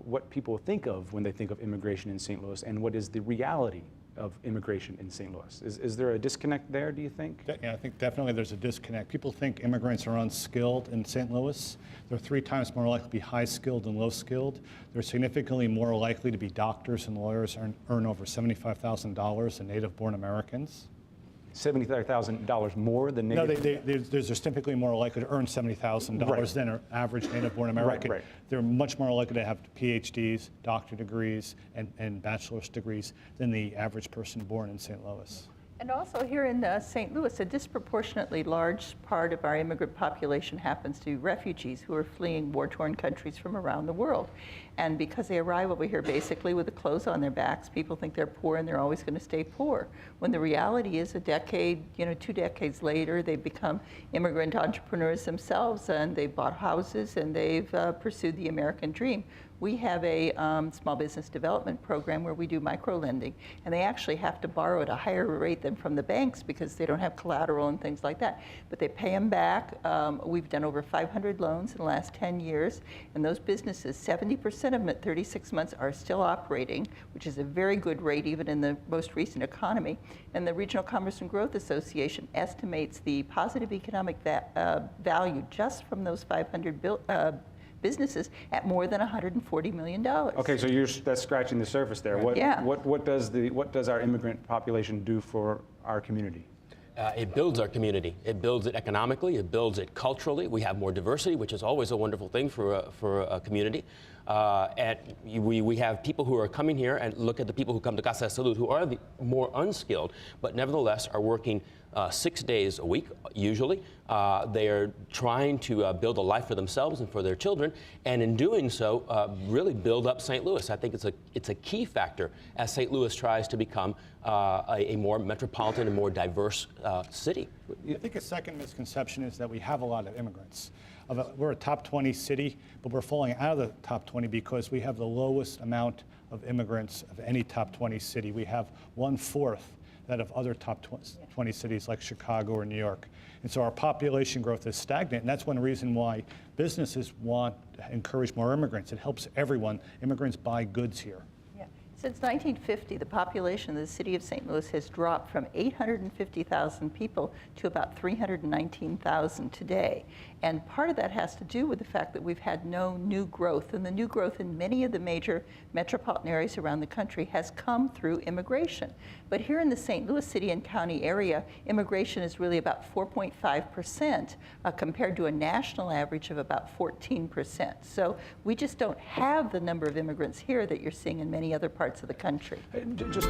what people think of when they think of immigration in St. Louis, and what is the reality of immigration in St. Louis? Is there a disconnect there, do you think? Yeah, I think definitely there's a disconnect. People think immigrants are unskilled in St. Louis. They're 3 times more likely to be high-skilled than low-skilled. They're significantly more likely to be doctors and lawyers, earn over $75,000 than native-born Americans. $75,000 more than native? No, they're typically more likely to earn $70,000 than an average native-born American. Right. They're much more likely to have PhDs, doctorate degrees, and bachelor's degrees than the average person born in St. Louis. And also here in St. Louis, a disproportionately large part of our immigrant population happens to be refugees who are fleeing war-torn countries from around the world. And because they arrive over here basically with the clothes on their backs, people think they're poor and they're always going to stay poor. When the reality is a decade, 2 decades later, they've become immigrant entrepreneurs themselves, and they've bought houses and they've pursued the American dream. We have a small business development program where we do micro-lending, and they actually have to borrow at a higher rate than from the banks because they don't have collateral and things like that. But they pay them back. We've done over 500 loans in the last 10 years, and those businesses, 70% of them at 36 months are still operating, which is a very good rate even in the most recent economy. And the Regional Commerce and Growth Association estimates the positive economic value just from those 500 businesses at more than $140 million. Okay, so that's scratching the surface there. What does our immigrant population do for our community? It builds our community. It builds it economically. It builds it culturally. We have more diversity, which is always a wonderful thing for a community. And we have people who are coming here, and look at the people who come to Casa de Salud who are the more unskilled, but nevertheless are working 6 days a week, usually. They are trying to build a life for themselves and for their children, and in doing so, really build up St. Louis. I think it's a key factor as St. Louis tries to become a more metropolitan and more diverse city. I think a second misconception is that we have a lot of immigrants. We're a top 20 city, but we're falling out of the top 20 because we have the lowest amount of immigrants of any top 20 city. We have 1/4 that of other top 20 cities like Chicago or New York. And so our population growth is stagnant, and that's one reason why businesses want to encourage more immigrants. It helps everyone. Immigrants buy goods here. Since 1950, the population of the city of St. Louis has dropped from 850,000 people to about 319,000 today. And part of that has to do with the fact that we've had no new growth. And the new growth in many of the major metropolitan areas around the country has come through immigration. But here in the St. Louis City and County area, immigration is really about 4.5% compared to a national average of about 14%. So we just don't have the number of immigrants here that you're seeing in many other parts of the country. Just